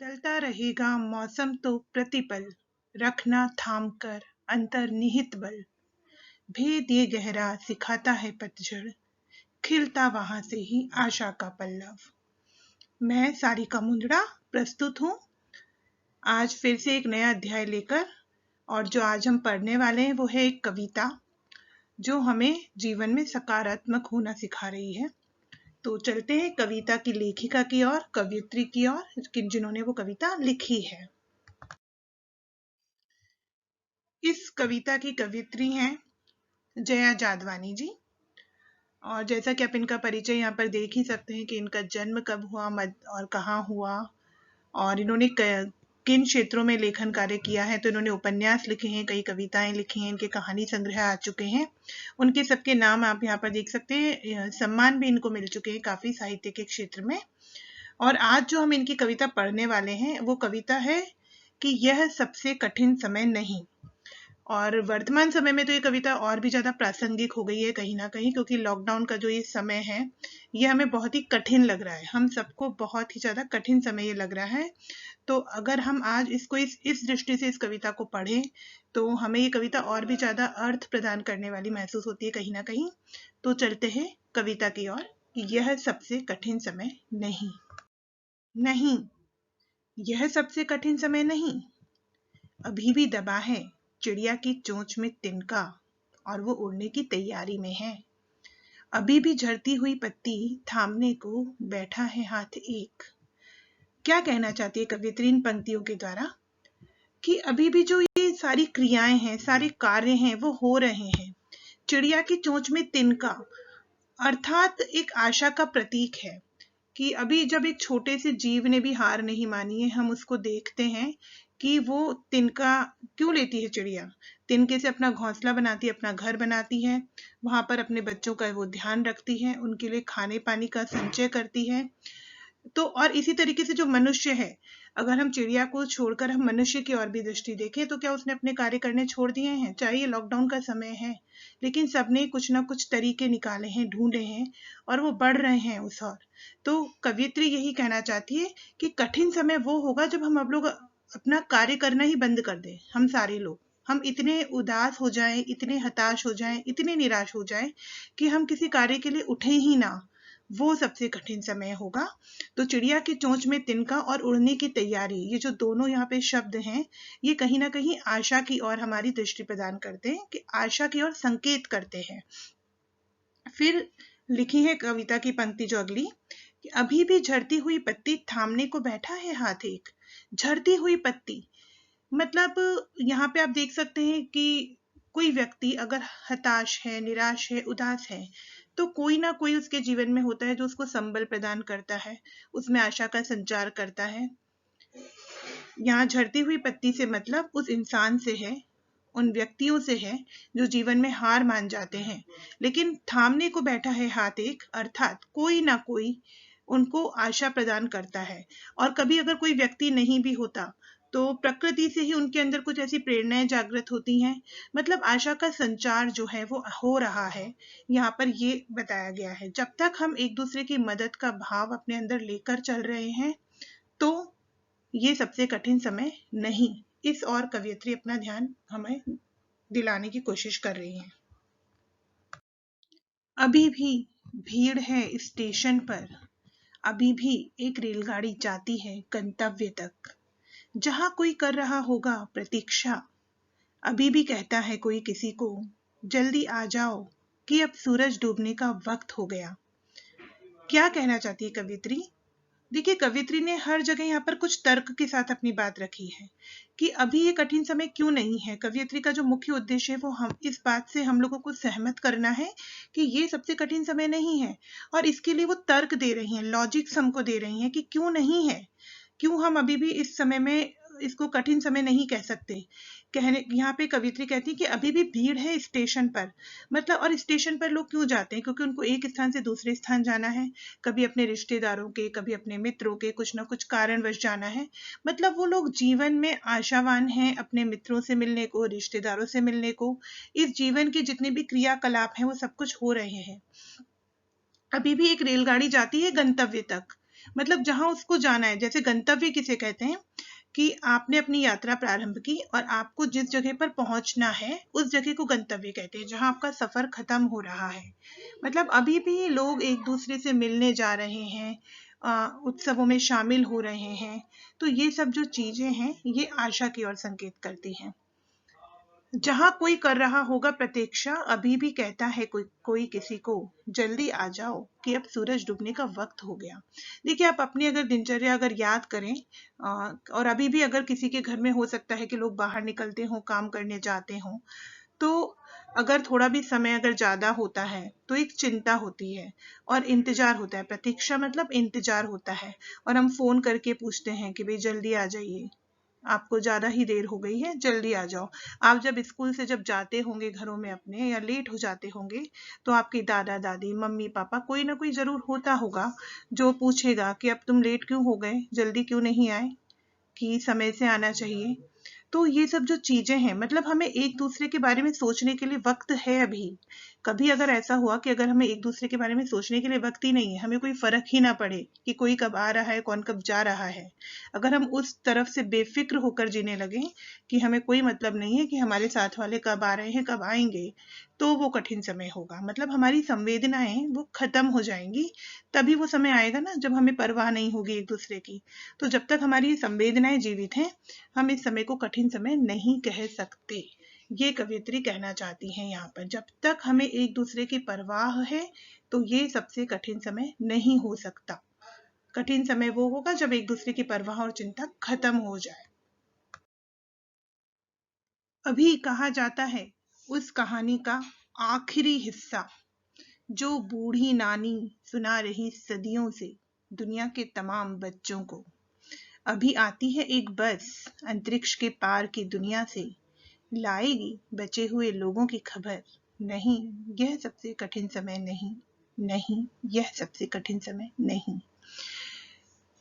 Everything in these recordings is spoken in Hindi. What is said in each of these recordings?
बदलता रहेगा मौसम तो प्रतिपल, रखना थाम कर अंतर्निहित बल। भेद ये गहरा सिखाता है पतझड़, खिलता वहां से ही आशा का पल्लव। मैं सारिका मुंदड़ा प्रस्तुत हूँ आज फिर से एक नया अध्याय लेकर। और जो आज हम पढ़ने वाले हैं वो है एक कविता जो हमें जीवन में सकारात्मक होना सिखा रही है। तो चलते हैं कविता की लेखिका की ओर, कवयित्री की ओर, जिन्होंने वो कविता लिखी है। इस कविता की कवयित्री हैं जया जादवानी जी। और जैसा कि आप इनका परिचय यहाँ पर देख ही सकते हैं कि इनका जन्म कब हुआ और कहाँ हुआ, और इन्होंने किन क्षेत्रों में लेखन कार्य किया है। तो इन्होंने उपन्यास लिखे हैं, कई कविताएं लिखी हैं, इनके कहानी संग्रह आ चुके हैं। उनके सबके नाम आप यहाँ पर देख सकते हैं। सम्मान भी इनको मिल चुके हैं काफी साहित्य के क्षेत्र में। और आज जो हम इनकी कविता पढ़ने वाले हैं वो कविता है कि यह सबसे कठिन समय नहीं। और वर्तमान समय में तो ये कविता और भी ज्यादा प्रासंगिक हो गई है कहीं ना कहीं, क्योंकि लॉकडाउन का जो ये समय है ये हमें बहुत ही कठिन लग रहा है। हम सबको बहुत ही ज्यादा कठिन समय ये लग रहा है। तो अगर हम आज इसको इस दृष्टि से इस कविता को पढ़ें तो हमें ये कविता और भी ज्यादा अर्थ प्रदान करने वाली महसूस होती है कहीं ना कहीं। तो चलते हैं कविता की ओर कि यह सबसे कठिन समय नहीं। नहीं, यह सबसे कठिन समय नहीं। अभी भी दबा है चिड़िया की चोंच में तिनका, और वो उड़ने की तैयारी में है। अभी भी झड़ती हुई पत्ती थामने को बैठा है हाथ एक। क्या कहना चाहती है कवियत्री इन पंक्तियों के द्वारा? कि अभी भी जो ये सारी क्रियाएं हैं, सारे कार्य हैं, वो हो रहे हैं। चिड़िया की चोंच में तिनका अर्थात एक आशा का प्रतीक है कि अभी जब एक छोटे से जीव ने भी हार नहीं मानी है, हम उसको देखते हैं कि वो तिनका क्यों लेती है। चिड़िया तिनके से अपना घोंसला बनाती है, अपना घर बनाती है, वहां पर अपने बच्चों का वो ध्यान रखती है, उनके लिए खाने पानी का संचय करती है। तो और इसी तरीके से जो मनुष्य है, अगर हम चिड़िया को छोड़कर हम मनुष्य की ओर भी दृष्टि देखें तो क्या उसने अपने कार्य करने छोड़ दिए हैं? चाहे ये लॉकडाउन का समय है, लेकिन सबने कुछ ना कुछ तरीके निकाले हैं, ढूंढे हैं, और वो बढ़ रहे हैं उस ओर। तो कवियत्री यही कहना चाहती है कि कठिन समय वो होगा जब हम लोग अपना कार्य करना ही बंद कर दें। हम सारे लोग हम इतने उदास हो जाएं, इतने हताश हो जाएं, इतने निराश हो जाएं कि हम किसी कार्य के लिए उठे ही ना। वो सबसे कठिन समय होगा। तो चिड़िया की चोंच में तिनका और उड़ने की तैयारी, ये जो दोनों यहाँ पे शब्द हैं, ये कहीं ना कहीं आशा की ओर हमारी दृष्टि प्रदान करते हैं, कि आशा की ओर संकेत करते हैं। फिर लिखी है कविता की पंक्ति जो अगली, कि अभी भी झड़ती हुई पत्ती थामने को बैठा है हाथ एक। झड़ती हुई पत्ती मतलब यहाँ पे आप देख सकते हैं कि कोई व्यक्ति अगर हताश है, निराश है, उदास है, तो कोई ना कोई उसके जीवन में होता है जो उसको संबल प्रदान करता है, उसमें आशा का संचार करता है। यहाँ झड़ती हुई पत्ती से मतलब उस इंसान से है, उन व्यक्तियों से है जो जीवन में हार मान जाते हैं, लेकिन थामने को बैठा है हाथ एक, अर्थात कोई ना कोई उनको आशा प्रदान करता है। और कभी अगर कोई व्यक्ति नहीं भी होता तो प्रकृति से ही उनके अंदर कुछ ऐसी प्रेरणाएं जागृत होती हैं। मतलब आशा का संचार जो है वो हो रहा है। यहाँ पर ये बताया गया है, जब तक हम एक दूसरे की मदद का भाव अपने अंदर लेकर चल रहे हैं तो ये सबसे कठिन समय नहीं। इस और कवियत्री अपना ध्यान हमें दिलाने की कोशिश कर रही है। अभी भी भीड़ है स्टेशन पर, अभी भी एक रेलगाड़ी जाती है गंतव्य तक, जहां कोई कर रहा होगा प्रतीक्षा। अभी भी कहता है कोई किसी को, जल्दी आ जाओ कि अब सूरज डूबने का वक्त हो गया। क्या कहना चाहती है कवियत्री? देखिए, कवियत्री ने हर जगह यहाँ पर कुछ तर्क के साथ अपनी बात रखी है कि अभी ये कठिन समय क्यों नहीं है। कवियत्री का जो मुख्य उद्देश्य है वो हम इस बात से हम लोगों को सहमत करना है कि ये सबसे कठिन समय नहीं है, और इसके लिए वो तर्क दे रही हैं, लॉजिक्स हमको दे रही हैं कि क्यों नहीं है, क्यों हम अभी भी इस समय में इसको कठिन समय नहीं कह सकते। कहने यहाँ पे कवियत्री कहती है कि अभी भी भीड़ है स्टेशन पर, मतलब और स्टेशन पर लोग क्यों जाते हैं? क्योंकि उनको एक स्थान से दूसरे स्थान जाना है, कभी अपने रिश्तेदारों के, कभी अपने मित्रों के, कुछ ना कुछ कारणवश जाना है। मतलब वो लोग जीवन में आशावान हैं अपने मित्रों से मिलने को, रिश्तेदारों से मिलने को। इस जीवन के जितने भी क्रियाकलाप हैं वो सब कुछ हो रहे हैं। अभी भी एक रेलगाड़ी जाती है गंतव्य तक, मतलब जहां उसको जाना है। जैसे गंतव्य किसे कहते हैं कि आपने अपनी यात्रा प्रारंभ की और आपको जिस जगह पर पहुंचना है उस जगह को गंतव्य कहते हैं, जहां आपका सफर खत्म हो रहा है। मतलब अभी भी लोग एक दूसरे से मिलने जा रहे हैं, उत्सवों में शामिल हो रहे हैं। तो ये सब जो चीजें हैं ये आशा की ओर संकेत करती हैं। जहां कोई कर रहा होगा प्रतीक्षा, अभी भी कहता है कोई कोई किसी को, जल्दी आ जाओ कि अब सूरज डूबने का वक्त हो गया। देखिए, आप अपनी अगर दिनचर्या अगर याद करें, और अभी भी अगर किसी के घर में हो सकता है कि लोग बाहर निकलते हों, काम करने जाते हों, तो अगर थोड़ा भी समय अगर ज्यादा होता है तो एक चिंता होती है और इंतजार होता है। प्रतीक्षा मतलब इंतजार होता है, और हम फोन करके पूछते हैं कि भाई जल्दी आ जाइए, आपको ज्यादा ही देर हो गई है, जल्दी आ जाओ। आप जब स्कूल से जब जाते होंगे घरों में अपने, या लेट हो जाते होंगे, तो आपके दादा दादी, मम्मी पापा, कोई ना कोई जरूर होता होगा जो पूछेगा कि अब तुम लेट क्यों हो गए, जल्दी क्यों नहीं आए, कि समय से आना चाहिए। तो ये सब जो चीजें हैं, मतलब हमें एक दूसरे के बारे में सोचने के लिए वक्त है अभी। कभी अगर ऐसा हुआ कि अगर हमें एक दूसरे के बारे में सोचने के लिए वक्त ही नहीं है, हमें कोई फर्क ही ना पड़े कि कोई कब आ रहा है, कौन कब जा रहा है, अगर हम उस तरफ से बेफिक्र होकर जीने लगे कि हमें कोई मतलब नहीं है कि हमारे साथ वाले कब आ रहे हैं, कब आएंगे, तो वो कठिन समय होगा। मतलब हमारी संवेदनाएं वो खत्म हो जाएंगी। तभी वो समय आएगा ना जब हमें परवाह नहीं होगी एक दूसरे की। तो जब तक हमारी संवेदनाएं जीवित हैं, हम इस समय को कठिन समय नहीं कह सकते। ये कवियत्री कहना चाहती हैं यहाँ पर, जब तक हमें एक दूसरे की परवाह है तो ये सबसे कठिन समय नहीं हो सकता। कठिन समय वो होगा जब एक दूसरे की परवाह और चिंता खत्म हो जाए। अभी कहा जाता है उस कहानी का आखिरी हिस्सा, जो बूढ़ी नानी सुना रही सदियों से दुनिया के तमाम बच्चों को। अभी आती है एक बस अंतरिक्ष के पार की दुनिया से, लाएगी बचे हुए लोगों की खबर। नहीं, यह सबसे कठिन समय नहीं, नहीं, यह सबसे कठिन समय नहीं।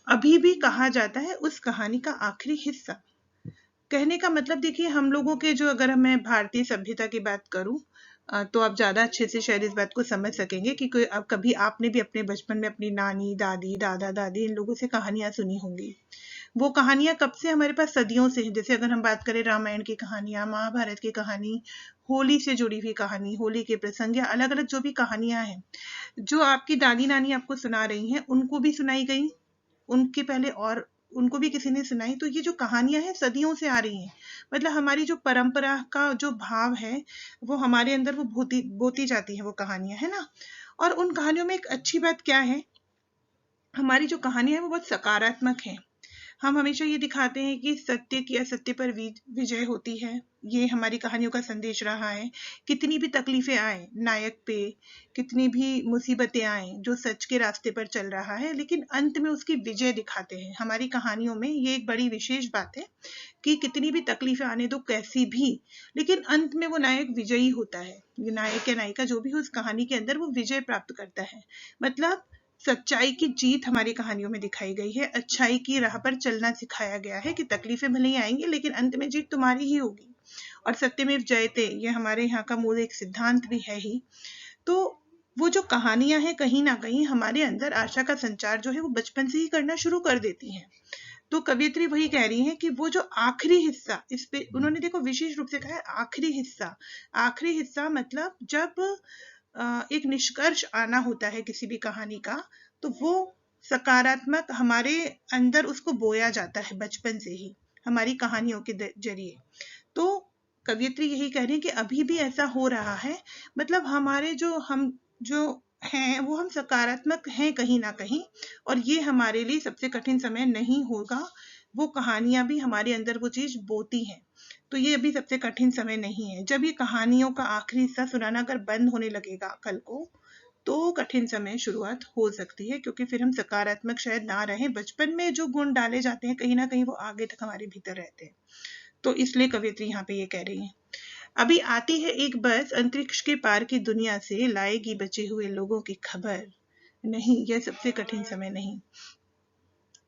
अभी भी कहा जाता है उस कहानी का आखिरी हिस्सा। कहने का मतलब देखिए, हम लोगों के जो, अगर मैं भारतीय सभ्यता की बात करूं, तो आप ज्यादा अच्छे से शायद इस बात को समझ सकेंगे कि कोई, अब कभी आपने भी अपने बचपन में अपनी नानी दादी दादा दादी इन लोगों से कहानियां सुनी होंगी। वो कहानियां कब से हमारे पास सदियों से हैं। जैसे अगर हम बात करें रामायण की कहानियां, महाभारत की कहानी, होली से जुड़ी हुई कहानी, होली के प्रसंग, या अलग अलग जो भी कहानियां हैं जो आपकी दादी नानी आपको सुना रही हैं, उनको भी सुनाई गई, उनके पहले और उनको भी किसी ने सुनाई। तो ये जो कहानियां हैं सदियों से आ रही हैं। मतलब हमारी जो परंपरा का जो भाव है वो हमारे अंदर वो बोती जाती है वो कहानियां, है ना। और उन कहानियों में एक अच्छी बात क्या है, हमारी जो कहानियां है वो बहुत सकारात्मक है। हम हमेशा ये दिखाते हैं कि सत्य की असत्य पर विजय होती है। ये हमारी कहानियों का संदेश रहा है। कितनी भी तकलीफें आए नायक पे, कितनी भी मुसीबतें आए जो सच के रास्ते पर चल रहा है, लेकिन अंत में उसकी विजय दिखाते हैं हमारी कहानियों में। ये एक बड़ी विशेष बात है कि कितनी भी तकलीफें आने दो कैसी भी, लेकिन अंत में वो नायक विजयी होता है। नायक या नायिका जो भी हो उस कहानी के अंदर वो विजय प्राप्त करता है। मतलब सच्चाई की जीत हमारी कहानियों में दिखाई गई है। अच्छाई की राह पर चलना सिखाया गया है कि तकलीफें भले ही आएंगी लेकिन अंत में जीत तुम्हारी ही होगी। और सत्यमेव जयते ये हमारे यहाँ का मूल एक सिद्धांत भी है ही। तो वो जो कहानियां हैं कहीं ना कहीं हमारे अंदर आशा का संचार जो है वो बचपन से ही करना शुरू कर देती हैं। तो कवियत्री वही कह रही है कि वो जो आखिरी हिस्सा, इस पे उन्होंने देखो विशेष रूप से कहा है आखिरी हिस्सा। आखिरी हिस्सा मतलब जब एक निष्कर्ष आना होता है किसी भी कहानी का, तो वो सकारात्मक हमारे अंदर उसको बोया जाता है बचपन से ही हमारी कहानियों के जरिए। तो कवियत्री यही कह रही है कि अभी भी ऐसा हो रहा है। मतलब हमारे जो हम जो हैं वो हम सकारात्मक हैं कहीं ना कहीं, और ये हमारे लिए सबसे कठिन समय नहीं होगा। वो कहानियां भी हमारे अंदर वो चीज बोती हैं। तो ये अभी सबसे कठिन समय नहीं है। जब ये कहानियों का आखिरी हिस्सा सुनाना अगर बंद होने लगेगा कल को, तो कठिन समय शुरुआत हो सकती है, क्योंकि फिर हम सकारात्मक शायद ना रहे। बचपन में जो गुण डाले जाते हैं कहीं ना कहीं वो आगे तक हमारे भीतर रहते हैं। तो इसलिए कवियत्री यहाँ पे ये कह रही है, अभी आती है एक बस अंतरिक्ष के पार की दुनिया से, लाएगी बचे हुए लोगों की खबर। नहीं, यह सबसे कठिन समय नहीं।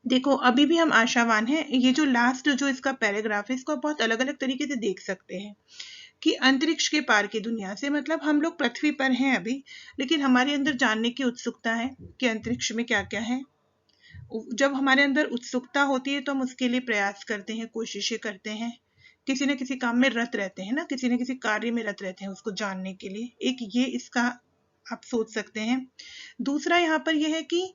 देखो, अभी भी हम आशावान हैं। ये जो लास्ट जो इसका पैराग्राफ है इसको बहुत अलग अलग तरीके से देख सकते हैं कि अंतरिक्ष के पार की दुनिया से मतलब हम लोग पृथ्वी पर हैं अभी, लेकिन हमारे अंदर जानने की उत्सुकता है कि अंतरिक्ष में क्या क्या है। जब हमारे अंदर उत्सुकता होती है तो हम उसके लिए प्रयास करते हैं, कोशिशें करते हैं, किसी न किसी काम में रत रहते हैं ना, किसी न किसी कार्य में रत रहते हैं उसको जानने के लिए। एक ये इसका आप सोच सकते हैं। दूसरा यहाँ पर यह है कि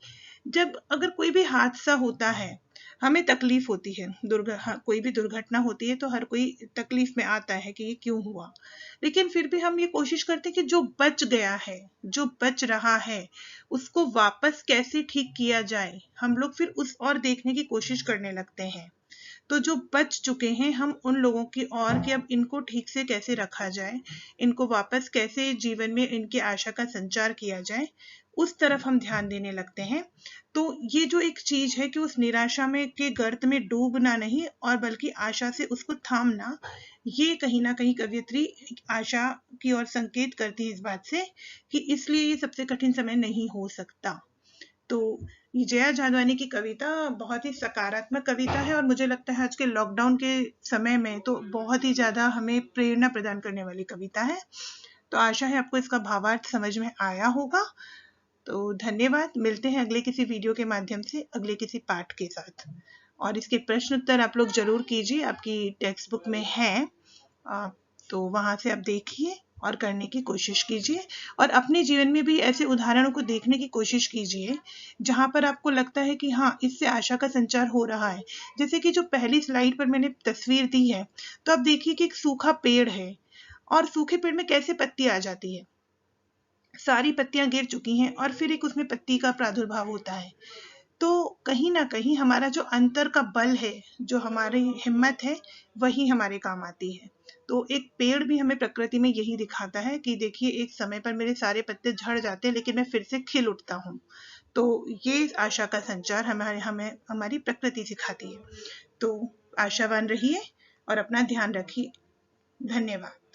जब अगर कोई भी हादसा होता है, हमें तकलीफ होती है, कोई भी दुर्घटना होती है तो हर कोई तकलीफ में आता है कि ये क्यों हुआ, लेकिन फिर भी हम ये कोशिश करते हैं कि जो बच गया है, जो बच रहा है, उसको वापस कैसे ठीक किया जाए, हम लोग फिर उस और देखने की कोशिश करने लगते हैं। तो जो बच चुके हैं हम उन लोगों की और कि अब इनको ठीक से कैसे रखा जाए, इनको वापस कैसे जीवन में इनकी आशा का संचार किया जाए, उस तरफ हम ध्यान देने लगते हैं। तो ये जो एक चीज है कि उस निराशा में के गर्त में डूबना नहीं और बल्कि आशा से उसको थामना, ये कहीं ना कहीं कवियत्री आशा की ओर संकेत करती है इस बात से कि इसलिए ये सबसे कठिन समय नहीं हो सकता। तो ये जया जादवानी की कविता बहुत ही सकारात्मक कविता है और मुझे लगता है आज के लॉकडाउन के समय में तो बहुत ही ज़्यादा हमें प्रेरणा प्रदान करने वाली कविता है। तो आशा है आपको इसका भावार्थ समझ में आया होगा। तो धन्यवाद, मिलते हैं अगले किसी वीडियो के माध्यम से अगले किसी पाठ के साथ। और इसके प्रश्न उत्तर आप लोग जरूर कीजिए, आपकी टेक्स्ट बुक में है, तो वहाँ से आप देखिए और करने की कोशिश कीजिए और अपने जीवन में भी ऐसे उदाहरणों को देखने की कोशिश कीजिए जहाँ पर आपको लगता है कि हाँ, इससे आशा का संचार हो रहा है। जैसे कि जो पहली स्लाइड पर मैंने तस्वीर दी है, तो आप देखिए कि एक सूखा पेड़ है और सूखे पेड़ में कैसे पत्ती आ जाती है, सारी पत्तियां गिर चुकी हैं और फिर एक उसमें पत्ती का प्रादुर्भाव होता है। तो कहीं ना कहीं हमारा जो अंतर का बल है, जो हमारी हिम्मत है, वही हमारे काम आती है। तो एक पेड़ भी हमें प्रकृति में यही दिखाता है कि देखिए एक समय पर मेरे सारे पत्ते झड़ जाते हैं लेकिन मैं फिर से खिल उठता हूँ। तो ये आशा का संचार हमें हमें हमारी प्रकृति सिखाती है। तो आशावान रहिए और अपना ध्यान रखिए। धन्यवाद।